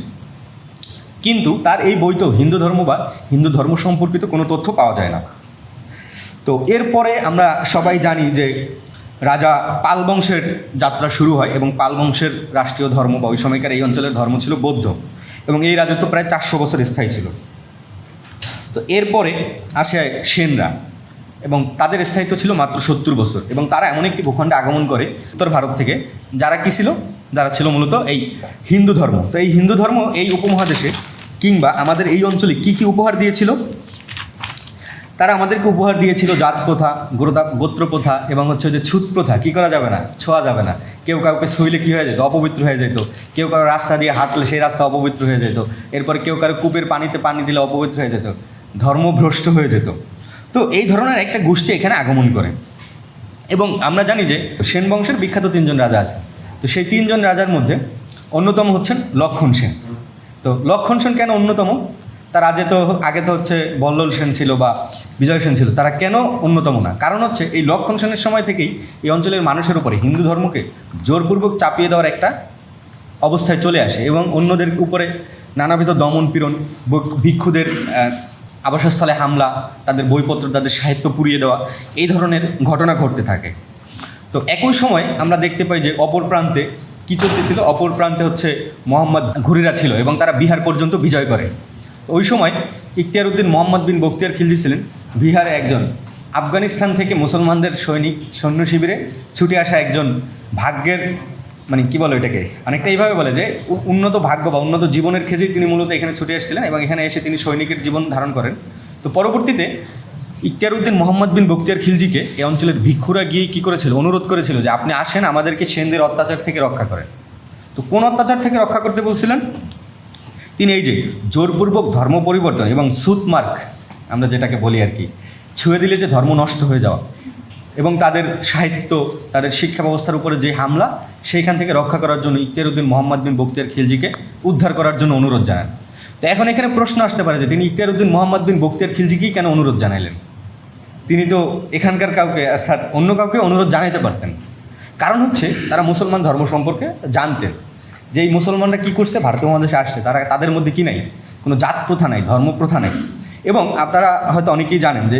কিন্তু তার এই বইতেও হিন্দু ধর্ম বা হিন্দু ধর্ম সম্পর্কিত কোনো তথ্য পাওয়া যায় না। তো এরপরে আমরা সবাই জানি যে রাজা পাল বংশের যাত্রা শুরু হয় এবং পাল বংশের রাষ্ট্রীয় ধর্ম বা ওই সময়কার এই অঞ্চলের ধর্ম ছিল বৌদ্ধ এবং এই রাজত্ব প্রায় 400 বছর স্থায়ী ছিল। তো এরপরে আসে সেনরা এবং তাদের স্থায়িত্ব ছিল মাত্র 70 বছর এবং তারা এমন একটি ভূখণ্ডে আগমন করে উত্তর ভারত থেকে, যারা কি ছিল, যারা ছিল মূলত এই হিন্দু ধর্ম। তো এই হিন্দু ধর্ম এই উপমহাদেশে কিংবা আমাদের এই অঞ্চলে কি কি উপহার দিয়েছিল, তারা আমাদেরকে উপহার দিয়েছিল জাত প্রথা, গোত্র প্রথা এবং হচ্ছে যে ছুত প্রথা। কী করা যাবে না, ছোঁয়া যাবে না, কেউ কাউকে ছুঁইলে কী হয়ে যেত, অপবিত্র হয়ে যেত, কেউ কারো রাস্তা দিয়ে হাঁটলে সেই রাস্তা অপবিত্র হয়ে যেত, এরপরে কেউ কারো কূপের পানিতে পানি দিলে অপবিত্র হয়ে যেত, ধর্মভ্রষ্ট হয়ে যেত। তো এই ধরনের একটা গোষ্ঠী এখানে আগমন করে এবং আমরা জানি যে সেন বংশের বিখ্যাত 3 জন রাজা আছে। তো সেই 3 জন রাজার মধ্যে অন্যতম হচ্ছেন লক্ষণ সেন। তো লক্ষণ সেন কেন অন্যতম, তার আগে তো হচ্ছে বল্লল সেন ছিল বা বিজয় সেন ছিল, তারা কেন অন্যতম না? কারণ হচ্ছে এই লক্ষণ সেনের সময় থেকেই এই অঞ্চলের মানুষের উপরে হিন্দু ধর্মকে জোরপূর্বক চাপিয়ে দেওয়ার একটা অবস্থায় চলে আসে এবং অন্যদের উপরে নানাবিধ দমন পীড়ন, ভিক্ষুদের আবাসস্থলে হামলা, তাদের বইপত্র, তাদের সাহিত্য পুড়িয়ে দেওয়া, এই ধরনের ঘটনা ঘটতে থাকে। তো একই সময় আমরা দেখতে পাই যে অপর প্রান্তে কী চলতেছিল, অপর প্রান্তে হচ্ছে মোহাম্মদ ঘুরিরা ছিল এবং তারা বিহার পর্যন্ত বিজয় করে। তো ওই সময় ইখতিয়ার উদ্দিন মোহাম্মদ বিন বখতিয়ার খিলজি ছিলেন বিহারে একজন আফগানিস্তান থেকে মুসলমানদের সৈন্য শিবিরে ছুটে আসা একজন ভাগ্যের, মানে কী বলে এটাকে, অনেকটা এইভাবে বলে যে উন্নত ভাগ্য বা উন্নত জীবনের খেজেই তিনি মূলত এখানে ছুটে এসেছিলেন এবং এখানে এসে তিনি সৈনিকের জীবন ধারণ করেন। তো পরবর্তীতে ইখতিয়ার উদ্দিন মোহাম্মদ বিন বখতিয়ার খিলজিকে এই অঞ্চলের ভিক্ষুরা গিয়ে কী করেছিল, অনুরোধ করেছিল যে আপনি আসেন, আমাদেরকে সেনদের অত্যাচার থেকে রক্ষা করেন। তো কোন অত্যাচার থেকে রক্ষা করতে বলছিলেন? তিনি এই যে জোরপূর্বক ধর্ম পরিবর্তন এবং সুতমার্ক, আমরা যেটাকে বলি আর কি, ছুঁয়ে দিলে যে ধর্ম নষ্ট হয়ে যাওয়া এবং তাদের সাহিত্য, তাদের শিক্ষা ব্যবস্থার উপরে যে হামলা, সেইখান থেকে রক্ষা করার জন্য ইখতিয়ার উদ্দিন মোহাম্মদ বিন বখতিয়ার খিলজিকে উদ্ধার করার জন্য অনুরোধ জানান। তো এখন এখানে প্রশ্ন আসতে পারে যে তিনি ইখতিয়ার উদ্দিন মোহাম্মদ বিন বখতিয়ার খিলজিকেই কেন অনুরোধ জানাইলেন? তিনি তো এখানকার কাউকে অর্থাৎ অন্য কাউকে অনুরোধ জানাইতে পারতেন। কারণ হচ্ছে তারা মুসলমান ধর্ম সম্পর্কে জানতেন যে এই মুসলমানরা কী করছে, ভারতীয় মহাদেশে আসছে, তাদের মধ্যে কী নাই, কোনো জাত প্রথা নাই, ধর্ম প্রথা নাই। এবং আপনারা হয়তো অনেকেই জানেন যে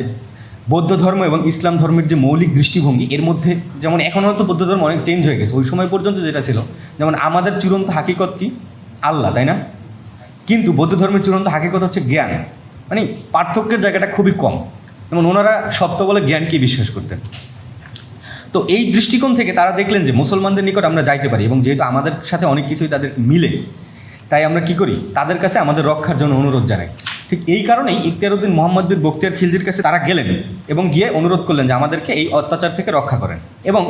বৌদ্ধ ধর্ম এবং ইসলাম ধর্মের যে মৌলিক দৃষ্টিভঙ্গি, এর মধ্যে যেমন এখন হয়তো বৌদ্ধ ধর্ম অনেক চেঞ্জ হয়ে গেছে, ওই সময় পর্যন্ত যেটা ছিল, যেমন আমাদের চূড়ান্ত হাকিকত কি? আল্লাহ, তাই না? কিন্তু বৌদ্ধ ধর্মের চূড়ান্ত হাকিকত হচ্ছে জ্ঞান, মানে পার্থক্যের জায়গাটা খুবই কম। যেমন ওনারা সত্য বলে জ্ঞানকেই বিশ্বাস করতেন। তো এই দৃষ্টিকোণ থেকে তারা দেখলেন যে মুসলমানদের নিকট আমরা যাইতে পারি এবং যেহেতু আমাদের সাথে অনেক কিছুই তাদের মিলে, তাই আমরা কি করি, তাদের কাছে আমাদের রক্ষার জন্য অনুরোধ জানাই। ঠিক এই কারণেই ইখতিয়ার উদ্দিন মোহাম্মদ বিন বখতিয়ার খিলজির কাছে তারা গেলেন এবং গিয়ে অনুরোধ করলেন যে আমাদেরকে এই অত্যাচার থেকে রক্ষা করেন। এবং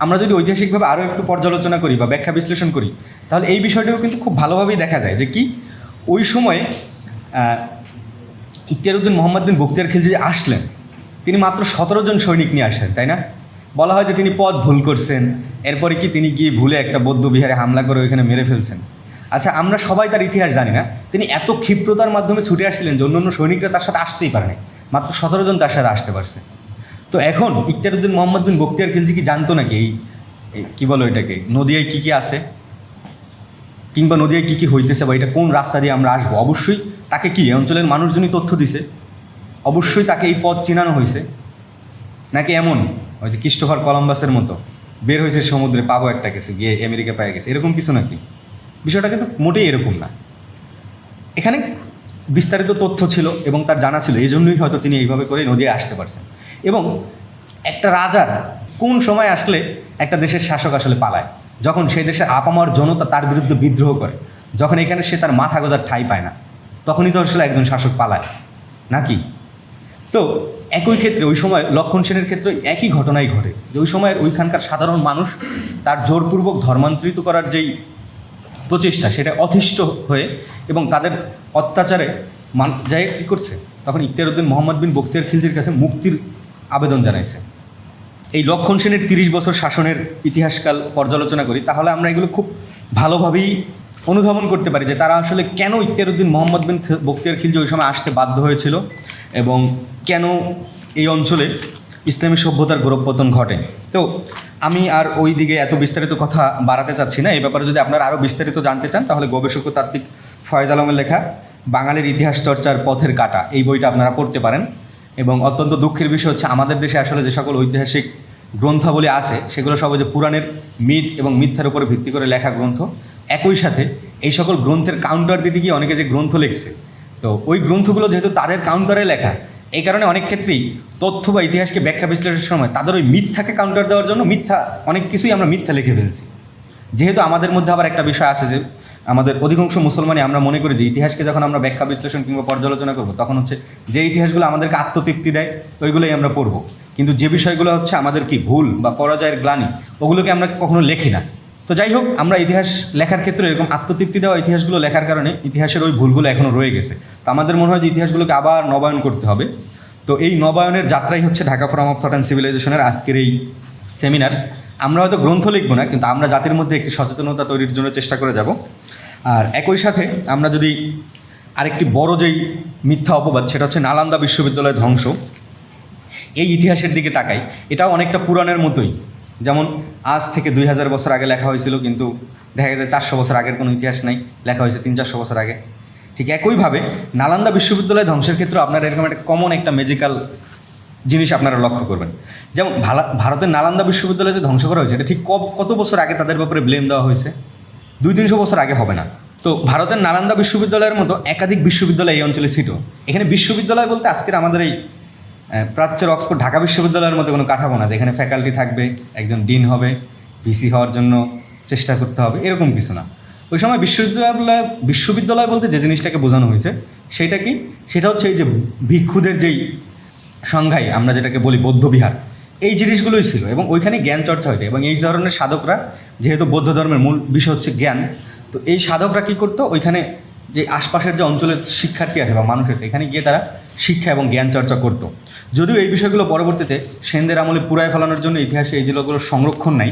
আমরা যদি ঐতিহাসিকভাবে আরও একটু পর্যালোচনা করি বা ব্যাখ্যা বিশ্লেষণ করি, তাহলে এই বিষয়টাও কিন্তু খুব ভালোভাবেই দেখা যায় যে কি ওই সময়ে ইখতিয়ার উদ্দিন মোহাম্মদ বিন বখতিয়ার খিলজি আসলেন, তিনি মাত্র 17 জন সৈনিক নিয়ে আসলেন, তাই না? বলা হয় যে তিনি পথ ভুল করছেন, এরপরে কি তিনি গিয়ে ভুলে একটা বৌদ্ধ বিহারে হামলা করে ওইখানে মেরে ফেলছেন। আচ্ছা, আমরা সবাই তার ইতিহাস জানি না, তিনি এত ক্ষিপ্রতার মাধ্যমে ছুটে আসছিলেন যে অন্য সৈনিকরা তার সাথে আসতেই পারেনি, মাত্র 17 জন তার সাথে আসতে পারছে। তো এখন ইখতিয়ার উদ্দিন মোহাম্মদ বিন বখতিয়ার খিলজি কি জানতো নাকি এই কী বলো এটাকে, নদিয়ায় কী কী আছে কিংবা নদিয়ায় কী কী হইতেছে বা এটা কোন রাস্তা দিয়ে আমরা আসবো? অবশ্যই তাকে কি এই অঞ্চলের মানুষজনই তথ্য দিছে, অবশ্যই তাকে এই পথ চিনানো হয়েছে, নাকি এমন ওই যে ক্রিস্টোফার কলম্বাসের মতো বের হয়েছে সমুদ্রে, পাবো একটা কিছু, গিয়ে আমেরিকা পেয়ে গেছে, এরকম কিছু নাকি? বিষয়টা কিন্তু মোটেই এরকম না। এখানে বিস্তারিত তথ্য ছিল এবং তার জানা ছিল, এই জন্যই হয়তো তিনি এইভাবে করে নদিয়ায় আসতে পারছেন। এবং একটা রাজার কোন সময় আসলে একটা দেশের শাসক আসলে পালায়? যখন সেই দেশের আপামর জনতা তার বিরুদ্ধে বিদ্রোহ করে, যখন এখানে সে তার মাথা গোজার ঠাঁই পায় না, তখনই তো আসলে একজন শাসক পালায়, নাকি? তো একই ক্ষেত্রে ওই সময় লক্ষণ সেনের ক্ষেত্রে একই ঘটনাই ঘটে যে ওই সময়ের ওইখানকার সাধারণ মানুষ তার জোরপূর্বক ধর্মান্তরিত করার যেই প্রচেষ্টা, সেটা অতিষ্ঠ হয়ে এবং তাদের অত্যাচারে যাই কী করছে, তখন ইখতিয়ার উদ্দিন মোহাম্মদ বিন বখতিয়ার খিলজির কাছে মুক্তির আবেদন জানাইছে। এই লক্ষণ সেনের 30 বছর শাসনের ইতিহাসকাল পর্যালোচনা করি, তাহলে আমরা এগুলো খুব ভালোভাবেই অনুধাবন করতে পারি যে তারা আসলে কেন ইখতিয়ার উদ্দিন মোহাম্মদ বিন বখতিয়ার খিলজি ওই সময় আসতে বাধ্য হয়েছিল এবং কেন এই অঞ্চলে ইসলামী সভ্যতার গৌরবপতন ঘটে। তো আমি আর ওই দিকে এত বিস্তারিত কথা বাড়াতে চাচ্ছি না। এই ব্যাপারে যদি আপনারা আরও বিস্তারিত জানতে চান, তাহলে গবেষক ও তাত্ত্বিক ফয়েজ আলমের লেখা বাঙালির ইতিহাস চর্চার পথের কাঁটা, এই বইটা আপনারা পড়তে পারেন। এবং অত্যন্ত দুঃখের বিষয় হচ্ছে আমাদের দেশে আসলে যে সকল ঐতিহাসিক গ্রন্থাবলী আছে, সেগুলো সব যে পুরাণের মিথ এবং মিথ্যার উপরে ভিত্তি করে লেখা গ্রন্থ। একই সাথে এই সকল গ্রন্থের কাউন্টার দিতে গিয়ে অনেকে যে গ্রন্থ লিখছে, তো ওই গ্রন্থগুলো যেহেতু তাদের কাউন্টারে লেখা, এই কারণে অনেক ক্ষেত্রেই তথ্য বা ইতিহাসকে ব্যাখ্যা বিশ্লেষণের সময় তাদের ওই মিথ্যাকে কাউন্টার দেওয়ার জন্য মিথ্যা অনেক কিছুই আমরা মিথ্যা লিখে ফেলছি। যেহেতু আমাদের মধ্যে আবার একটা বিষয় আছে যে আমাদের অধিকাংশ মুসলমানই আমরা মনে করি যে ইতিহাসকে যখন আমরা ব্যাখ্যা বিশ্লেষণ কিংবা পর্যালোচনা করব, তখন হচ্ছে যে ইতিহাসগুলো আমাদেরকে আত্মতৃপ্তি দেয় ওইগুলোই আমরা পড়ব, কিন্তু যে বিষয়গুলো হচ্ছে আমাদের কি ভুল বা পরাজয়ের গ্লানি, ওগুলোকে আমরা কখনো লেখি না। তো যাই হোক, আমরা ইতিহাস লেখার ক্ষেত্রে এরকম আত্মতৃপ্তি দেওয়া ইতিহাসগুলো লেখার কারণে ইতিহাসের ওই ভুলগুলো এখনও রয়ে গেছে। তো আমাদের মনে হয় যে ইতিহাসগুলোকে আবার নবায়ন করতে হবে। তো এই নবায়নের যাত্রাই হচ্ছে Dhaka forum of thought and সিভিলাইজেশনের আজকের এই সেমিনার। আমরা হয়তো গ্রন্থ লিখব না, কিন্তু আমরা জাতির মধ্যে একটি সচেতনতা তৈরির জন্য চেষ্টা করে যাব। আর একই সাথে আমরা যদি আরেকটি বড় যেই মিথ্যা অপবাদ, সেটা হচ্ছে নালন্দা বিশ্ববিদ্যালয় ধ্বংস, এই ইতিহাসের দিকে তাকাই, এটাও অনেকটা পুরাণের মতোই। যেমন আজ থেকে 2000 বছর আগে লেখা হয়েছিল, কিন্তু দেখা যায় 400 বছর আগের কোনো ইতিহাস নাই, লেখা হয়েছে 300-400 বছর আগে। ঠিক ঠিক একইভাবে নালন্দা বিশ্ববিদ্যালয় ধ্বংসের ক্ষেত্রে আপনারা এরকম একটা কমন একটা ম্যাজিক্যাল জিনিস আপনারা লক্ষ্য করবেন। যেমন ভারতের নালন্দা বিশ্ববিদ্যালয় যে ধ্বংস করা হয়েছে এটা ঠিক কত বছর আগে তাদের ব্যাপারে ব্লেম দেওয়া হয়েছে? 200-300 বছর আগে হবে না। তো ভারতের নালন্দা বিশ্ববিদ্যালয়ের মতো একাধিক বিশ্ববিদ্যালয় এই অঞ্চলে ছিল। এখানে বিশ্ববিদ্যালয় বলতে আজকের আমাদের এই প্রাচ্যের অক্সফোর্ড ঢাকা বিশ্ববিদ্যালয়ের মতো কোনো কাঠামো না, যেখানে ফ্যাকাল্টি থাকবে, একজন ডিন হবে, ভিসি হওয়ার জন্য চেষ্টা করতে হবে, এরকম কিছু না। ওই সময় বিশ্ববিদ্যালয় বলতে যে জিনিসটাকে বোঝানো হয়েছে সেটা কি? সেটা হচ্ছে এই যে ভিক্ষুদের যেই সংজ্ঞায় আমরা যেটাকে বলি বৌদ্ধবিহার, এই জিনিসগুলোই ছিল এবং ওইখানে জ্ঞান চর্চা হইতো। এবং এই ধরনের সাধকরা, যেহেতু বৌদ্ধ ধর্মের মূল বিষয় হচ্ছে জ্ঞান, তো এই সাধকরা কী করতো, ওইখানে যে আশপাশের যে অঞ্চলের শিক্ষার্থী আছে বা মানুষ আছে এখানে গিয়ে তারা শিক্ষা এবং জ্ঞান চর্চা করতো। যদিও এই বিষয়গুলো পরবর্তীতে সেনদের আমলে পুরায় ফেলানোর জন্য ইতিহাসে এই জিনিসগুলোর সংরক্ষণ নাই।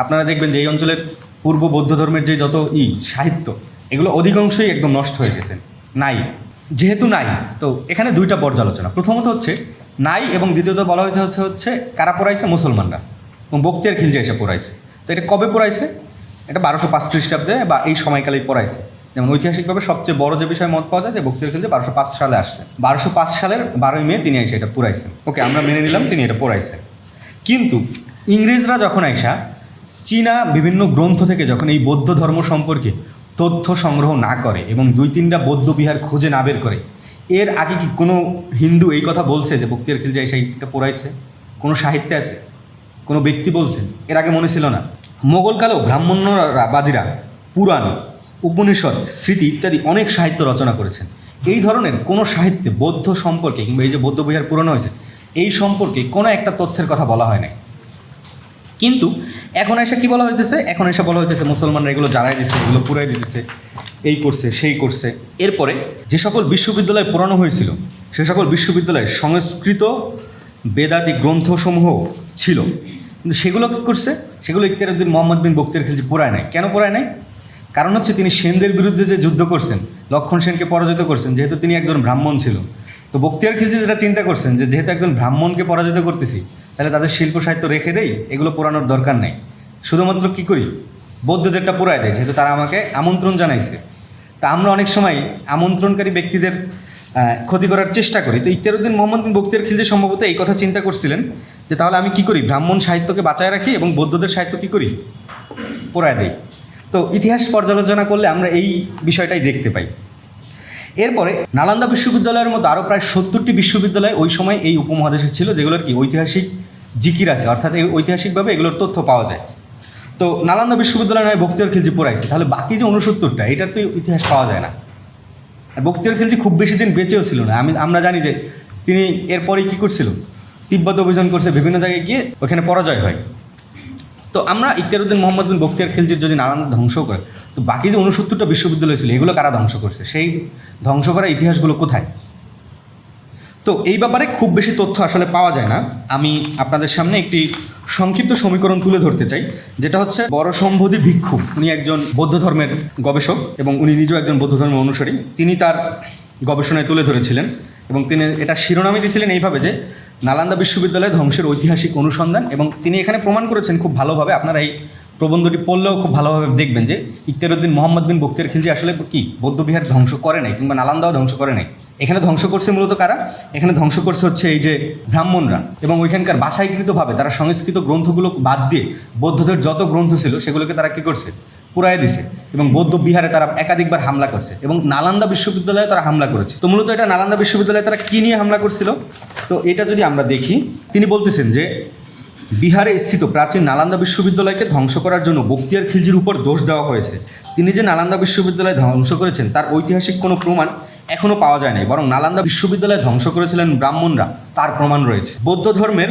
আপনারা দেখবেন যে এই অঞ্চলের পূর্ব বৌদ্ধ ধর্মের যে যত সাহিত্য, এগুলো অধিকাংশই একদম নষ্ট হয়ে গেছে, নাই। যেহেতু নাই, তো এখানে দুইটা পর্যালোচনা। প্রথমত হচ্ছে নাই, এবং দ্বিতীয়ত বলা হচ্ছে কারা পড়াইছে? মুসলমানরা, এবং বখতিয়ার খিলজি এসে পড়াইছে। তো এটা কবে পড়াইছে? এটা 1205 খ্রিস্টাব্দে বা এই সময়কালেই পড়াইছে। যেমন ঐতিহাসিকভাবে সবচেয়ে বড় যে বিষয় মত পাওয়া যায় যে বখতিয়ার খিলজি 1205 সালে আসছে। 1205 সালের 12ই মে তিনি এসে এটা পড়াইছেন। ওকে, আমরা মেনে নিলাম তিনি এটা পড়াইছেন। কিন্তু ইংরেজরা যখন আইসা চীনা বিভিন্ন গ্রন্থ থেকে যখন এই বৌদ্ধ ধর্ম সম্পর্কে তথ্য সংগ্রহ না করে এবং 2-3টা বৌদ্ধ বিহার খুঁজে না বের করে, এর আগে কি কোনো হিন্দু এই কথা বলছে যে বখতিয়ার খিলজি এসে এটা পড়াইছে? কোনো সাহিত্যে আছে? কোনো ব্যক্তি বলছেন? এর আগে মনে ছিল না। মোগলকালেও ব্রাহ্মণ্যবাদীরা পুরাণ, উপনিষদ, স্মৃতি ইত্যাদি অনেক সাহিত্য রচনা করেছেন। এই ধরনের কোনো সাহিত্যে বৌদ্ধ সম্পর্কে কিংবা এই যে বৌদ্ধ বিহার পুরানো হয়েছে এই সম্পর্কে কোনো একটা তথ্যের কথা বলা হয় না। কিন্তু এখন এসে কী বলা হইতেছে? এখন এসে বলা হইতেছে মুসলমানরা এগুলো জ্বালাই দিচ্ছে, এগুলো পুরাই দিতেছে, এই করছে সেই করছে। এরপরে যে সকল বিশ্ববিদ্যালয় পুরানো হয়েছিল সে সকল বিশ্ববিদ্যালয়ে সংস্কৃত বেদাতি গ্রন্থসমূহ ছিল, কিন্তু সেগুলো কী করছে? সেগুলো ইখতিয়ারউদ্দিন মোহাম্মদ বিন বখতিয়ার খিলজি পুরায় নাই। কেন পুরায় নাই? কারণ হচ্ছে তিনি সেনদের বিরুদ্ধে যে যুদ্ধ করছেন, লক্ষণ সেনকে পরাজিত করছেন, যেহেতু তিনি একজন ব্রাহ্মণ ছিল। তো বখতিয়ার খিলজি যেটা চিন্তা করছেন যে যেহেতু একজন ব্রাহ্মণকে পরাজিত করতেছি, তাহলে তাদের শিল্প সাহিত্য রেখে দেই, এগুলো পোড়ানোর দরকার নেই, শুধুমাত্র কী করি বৌদ্ধদেরটা পুরায় দেয়, যেহেতু তারা আমাকে আমন্ত্রণ জানাইছে। তা আমরা অনেক সময় আমন্ত্রণকারী ব্যক্তিদের ক্ষতি করার চেষ্টা করি। তো ইখতিয়ারউদ্দিন মোহাম্মদ বিন বখতিয়ার খিলজি সম্ভবত এই কথা চিন্তা করছিলেন যে তাহলে আমি কী করি, ব্রাহ্মণ সাহিত্যকে বাঁচায় রাখি এবং বৌদ্ধদের সাহিত্য কী করি, পোড়ায় দেই। তো ইতিহাস পর্যালোচনা করলে আমরা এই বিষয়টাই দেখতে পাই। এরপরে নালন্দা বিশ্ববিদ্যালয়ের মতো আরও প্রায় 70টি বিশ্ববিদ্যালয় ওই সময় এই উপমহাদেশে ছিল, যেগুলোর কি ঐতিহাসিক জিকির আছে, অর্থাৎ এই ঐতিহাসিকভাবে এগুলোর তথ্য পাওয়া যায়। তো নালন্দা বিশ্ববিদ্যালয় নয় বখতিয়ার খিলজি পড়াইছে, তাহলে বাকি যে 69টা এটার তো ইতিহাস পাওয়া যায় না। আর বখতিয়ার খিলজি খুব বেশি দিন বেঁচেও ছিল না। আমরা জানি যে তিনি এরপরেই কী করছিল, তিব্বত অভিযান করছে, বিভিন্ন জায়গায় গিয়ে ওখানে পরাজয় হয়। তো আমরা ইখতিয়ারউদ্দিন মোহাম্মদ বিন বখতিয়ার খিলজির যদি নালন্দা ধ্বংস করে, তো বাকি যে 69টা বিশ্ববিদ্যালয় ছিল এগুলো কারা ধ্বংস করছে? সেই ধ্বংস করা ইতিহাসগুলো কোথায়? তো এই ব্যাপারে খুব বেশি তথ্য আসলে পাওয়া যায় না। আমি আপনাদের সামনে একটি সংক্ষিপ্ত সমীকরণ তুলে ধরতে চাই, যেটা হচ্ছে বড়সম্ভদী ভিক্ষু, উনি একজন বৌদ্ধ ধর্মের গবেষক এবং উনি নিজেও একজন বৌদ্ধ ধর্মের অনুসারী। তিনি তার গবেষণায় তুলে ধরেছিলেন এবং তিনি এটা শিরোনামে দিয়েছিলেন এইভাবে যে নালন্দা বিশ্ববিদ্যালয় ধ্বংসের ঐতিহাসিক অনুসন্ধান। এবং তিনি এখানে প্রমাণ করেছেন খুব ভালোভাবে, আপনারা এই প্রবন্ধটি পড়লেও খুব ভালোভাবে দেখবেন যে ইখতিয়ারউদ্দিন মোহাম্মদ বিন বখতিয়ার খিলজি আসলে কি বৌদ্ধবিহার ধ্বংস করে নাই কিংবা নালন্দাও ধ্বংস করে নাই। এখানে ধ্বংস করছে মূলত কারা? এখানে ধ্বংস করছে হচ্ছে এই যে ব্রাহ্মণরা, এবং ওইখানকার বাছাইকৃতভাবে তারা সংস্কৃত গ্রন্থগুলো বাদ দিয়ে বৌদ্ধদের যত গ্রন্থ ছিল সেগুলোকে তারা কী করছে, পুরাই দিছে। এবং বৌদ্ধ বিহারে তারা একাধিকবার হামলা করছে এবং নালন্দা বিশ্ববিদ্যালয়ে তারা হামলা করেছে। তো মূলত এটা নালন্দা বিশ্ববিদ্যালয়ে তারা কী নিয়ে হামলা করছিল, তো এটা যদি আমরা দেখি, তিনি বলতেছেন যে বিহারে স্থিত প্রাচীন নালন্দা বিশ্ববিদ্যালয়কে ধ্বংস করার জন্য বখতিয়ার খিলজির উপর দোষ দেওয়া হয়েছে। তিনি যে নালন্দা বিশ্ববিদ্যালয় ধ্বংস করেছেন তার ঐতিহাসিক কোনো প্রমাণ এখনও পাওয়া যায় নাই, বরং নালন্দা বিশ্ববিদ্যালয় ধ্বংস করেছিলেন ব্রাহ্মণরা তার প্রমাণ রয়েছে। বৌদ্ধ ধর্মের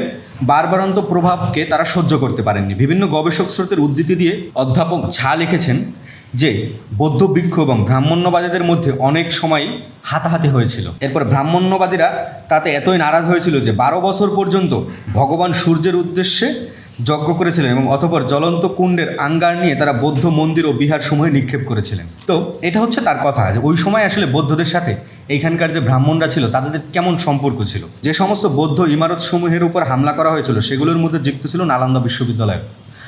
বারবারান্ত প্রভাবকে তারা সহ্য করতে পারেননি। বিভিন্ন গবেষক স্রোতের উদ্ধৃতি দিয়ে অধ্যাপক ঝা লিখেছেন যে বৌদ্ধ ভিক্ষু এবং ব্রাহ্মণ্যবাদীদের মধ্যে অনেক সময় হাতাহাতি হয়েছিল। এরপর ব্রাহ্মণ্যবাদীরা তাতে এতই নারাজ হয়েছিল যে 12 বছর পর্যন্ত ভগবান সূর্যের উদ্দেশ্যে যজ্ঞ করেছিলেন এবং অতঃপর জ্বলন্ত কুণ্ডের আঙ্গার নিয়ে তারা বৌদ্ধ মন্দির ও বিহার সমূহে নিক্ষেপ করেছিলেন। তো এটা হচ্ছে তার কথা যে ওই সময় আসলে বৌদ্ধদের সাথে এইখানকার যে ব্রাহ্মণরা ছিল তাদের কেমন সম্পর্ক ছিল। যে সমস্ত বৌদ্ধ ইমারত সমূহের উপর হামলা করা হয়েছিল সেগুলোর মধ্যে যুক্ত ছিল নালন্দা বিশ্ববিদ্যালয়।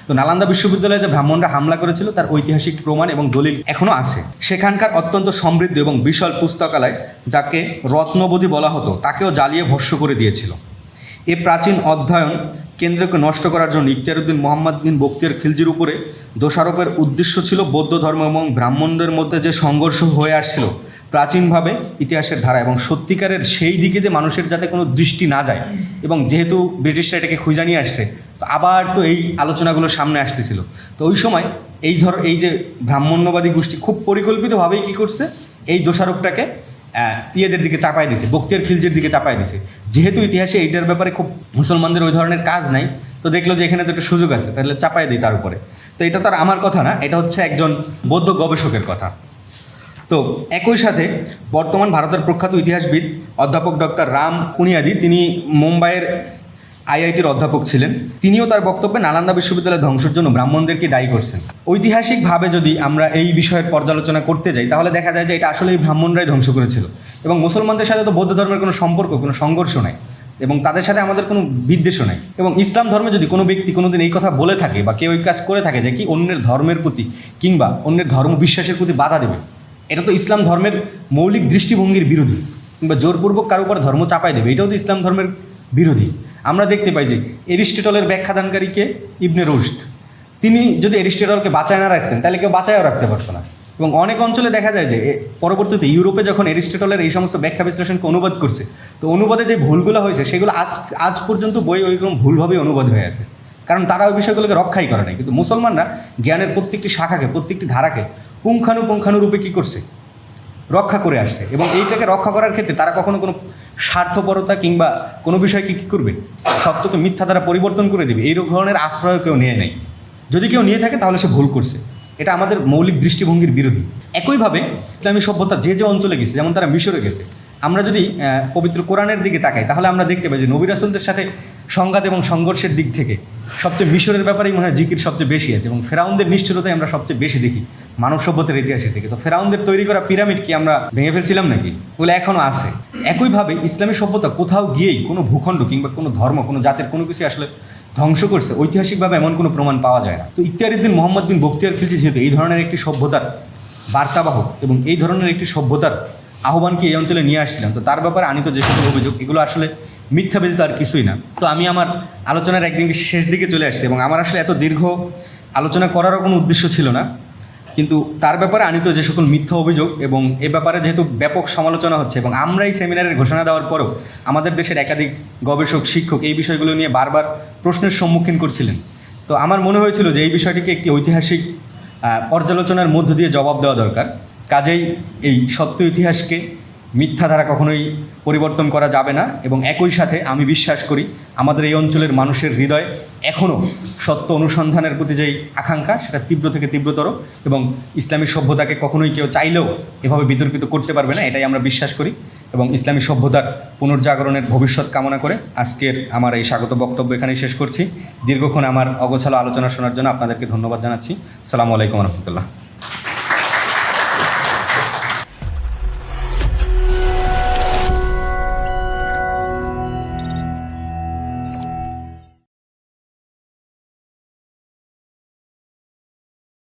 তো নালন্দা বিশ্ববিদ্যালয়ে যে ব্রাহ্মণরা হামলা করেছিল তার ঐতিহাসিক প্রমাণ এবং দলিল এখনও আছে। সেখানকার অত্যন্ত সমৃদ্ধ এবং বিশাল পুস্তকালয়, যাকে রত্নবদী বলা হতো, তাকেও জ্বালিয়ে ভস্ম করে দিয়েছিল। এ প্রাচীন অধ্যয়ন কেন্দ্রকে নষ্ট করার জন্য ইখতিয়ারউদ্দিন মোহাম্মদ বিন বখতিয়ার খিলজির উপরে দোষারোপের উদ্দেশ্য ছিল বৌদ্ধ ধর্ম এবং ব্রাহ্মণদের মধ্যে যে সংঘর্ষ হয়ে আসছিল প্রাচীনভাবে ইতিহাসের ধারা, এবং সত্যিকারের সেই দিকে যে মানুষের যাতে কোনো দৃষ্টি না যায়, এবং যেহেতু ব্রিটিশরা এটাকে খুঁজে নিয়ে আসছে, তো আবার তো এই আলোচনাগুলো সামনে আসতেছিল। তো ওই সময় এই যে ব্রাহ্মণ্যবাদী গোষ্ঠী খুব পরিকল্পিতভাবেই কী করছে, এই দোষারোপটাকে ইয়েদের দিকে চাপায় দিছে, বখতিয়ার খিলজির দিকে চাপায় দিছে। যেহেতু ইতিহাসে এইটার ব্যাপারে খুব মুসলমানদের ওই ধরনের কাজ নাই, তো দেখলো যে এখানে তো একটা সুযোগ আছে, তাহলে চাপায় দিই তার উপরে। তো এটা তো আর আমার কথা না, এটা হচ্ছে একজন বৌদ্ধ গবেষকের কথা। তো একই সাথে বর্তমান ভারতের প্রখ্যাত ইতিহাসবিদ অধ্যাপক ডক্টর রাম কুনিয়াদি, তিনি মুম্বাইয়ের আইআইটির অধ্যাপক ছিলেন, তিনিও তার বক্তব্যে নালন্দা বিশ্ববিদ্যালয় ধ্বংসের জন্য ব্রাহ্মণদেরকে দায়ী করছেন। ঐতিহাসিকভাবে যদি আমরা এই বিষয়ের পর্যালোচনা করতে যাই, তাহলে দেখা যায় যে এটা আসলে এই ব্রাহ্মণরাই ধ্বংস করেছিল, এবং মুসলমানদের সাথে তো বৌদ্ধ ধর্মের কোনো সম্পর্ক, কোনো সংঘর্ষ নাই, এবং তাদের সাথে আমাদের কোনো বিদ্বেষও নাই। এবং ইসলাম ধর্মে যদি কোনো ব্যক্তি কোনোদিন এই কথা বলে থাকে বা কেউ এই কাজ করে থাকে যে কি অন্যের ধর্মের প্রতি কিংবা অন্যের ধর্ম বিশ্বাসের প্রতি বাধা দেবে, এটা তো ইসলাম ধর্মের মৌলিক দৃষ্টিভঙ্গির বিরোধী, কিংবা জোরপূর্বক কারো উপর ধর্ম চাপাই দেবে, এটাও তো ইসলাম ধর্মের বিরোধী। আমরা দেখতে পাই যে এরিস্টটলের ব্যাখ্যাদানকারীকে ইবনে রুশদ, তিনি যদি এরিস্টটলকে বাঁচায় না রাখতেন তাহলে কেউ বাঁচায়ও রাখতে পারতো না। এবং অনেক অঞ্চলে দেখা যায় যে পরবর্তীতে ইউরোপে যখন এরিস্টটলের এই সমস্ত ব্যাখ্যা বিশ্লেষণকে অনুবাদ করছে, তো অনুবাদে যে ভুলগুলো হয়েছে সেগুলো আজ পর্যন্ত বই ওইরকম ভুলভাবেই অনুবাদ হয়ে আছে, কারণ তারা ওই বিষয়গুলোকে রক্ষাই করে নাই। কিন্তু মুসলমানরা জ্ঞানের প্রত্যেকটি শাখাকে, প্রত্যেকটি ধারাকে পুঙ্খানুপুঙ্খানুরূপে কী করছে, রক্ষা করে আসছে। এবং এইটাকে রক্ষা করার ক্ষেত্রে তারা কখনো কোনো স্বার্থপরতা কিংবা কোনো বিষয়কে কী করবে, সত্যকে মিথ্যা দ্বারা পরিবর্তন করে দেবে, এই ধরনের আশ্রয় কেউ নিয়ে নেয়। যদি কেউ নিয়ে থাকে তাহলে সে ভুল করছে, এটা আমাদের মৌলিক দৃষ্টিভঙ্গির বিরোধী। একইভাবে ইসলামী সভ্যতা যে যে অঞ্চলে গেছে, যেমন তারা মিশরে গেছে, আমরা যদি পবিত্র কোরআনের দিকে তাকাই তাহলে আমরা দেখতে পাই যে নবী রাসূলদের সাথে সংঘাত এবং সংঘর্ষের দিক থেকে সবচেয়ে মিশরের ব্যাপারেই মনে হয় জিকির সবচেয়ে বেশি আছে, এবং ফেরাউনদের নিষ্ঠুরতাই আমরা সবচেয়ে বেশি দেখি মানব সভ্যতার ইতিহাসের দিকে। তো ফেরাউনদের তৈরি করা পিরামিড কি আমরা ভেঙে ফেলছিলাম নাকি? ওগুলো এখনও আছে। একইভাবে ইসলামী সভ্যতা কোথাও গিয়েই কোনো ভূখণ্ড কিংবা কোনো ধর্ম, কোনো জাতের কোনো কিছু আসলে ধ্বংস করছে ঐতিহাসিকভাবে এমন কোনো প্রমাণ পাওয়া যায় না। তো ইখতিয়ারউদ্দিন মোহাম্মদ বিন বখতিয়ার খিলজি যেহেতু এই ধরনের একটি সভ্যতার বার্তাবাহক এবং এই ধরনের একটি সভ্যতার আহ্বানকে এই অঞ্চলে নিয়ে আসছিলাম, তো তার ব্যাপারে আনিত যে সকল অভিযোগ, এগুলো আসলে মিথ্যা ব্যতীত আর কিছুই না। তো আমি আমার আলোচনার একদিন শেষ দিকে চলে আসছি, এবং আমার আসলে এত দীর্ঘ আলোচনা করারও কোনো উদ্দেশ্য ছিল না, কিন্তু তার ব্যাপারে আনিত যে সকল মিথ্যা অভিযোগ এবং এ ব্যাপারে যেহেতু ব্যাপক সমালোচনা হচ্ছে, এবং আমরা এই সেমিনারের ঘোষণা দেওয়ার পরেও আমাদের দেশের একাধিক গবেষক, শিক্ষক এই বিষয়গুলো নিয়ে বারবার প্রশ্নের সম্মুখীন করছিলেন, তো আমার মনে হয়েছিল যে এই বিষয়টিকে একটি ঐতিহাসিক পর্যালোচনার মধ্য দিয়ে জবাব দেওয়া দরকার। কাজেই এই সত্য ইতিহাসকে মিথ্যা দ্বারা কখনোই পরিবর্তন করা যাবে না, এবং একই সাথে আমি বিশ্বাস করি আমাদের এই অঞ্চলের মানুষের হৃদয় এখনও সত্য অনুসন্ধানের প্রতি যেই আকাঙ্ক্ষা, সেটা তীব্র থেকে তীব্রতর, এবং ইসলামী সভ্যতাকে কখনোই কেউ চাইলেও এভাবে বিতর্কিত করতে পারবে না, এটাই আমরা বিশ্বাস করি। এবং ইসলামী সভ্যতার পুনর্জাগরণের ভবিষ্যৎ কামনা করে আজকের আমার এই স্বাগত বক্তব্য এখানেই শেষ করছি। দীর্ঘক্ষণ আমার অগোছালো আলোচনা শোনার জন্য আপনাদেরকে ধন্যবাদ জানাচ্ছি। আসসালামু আলাইকুম রহমতুল্লাহ।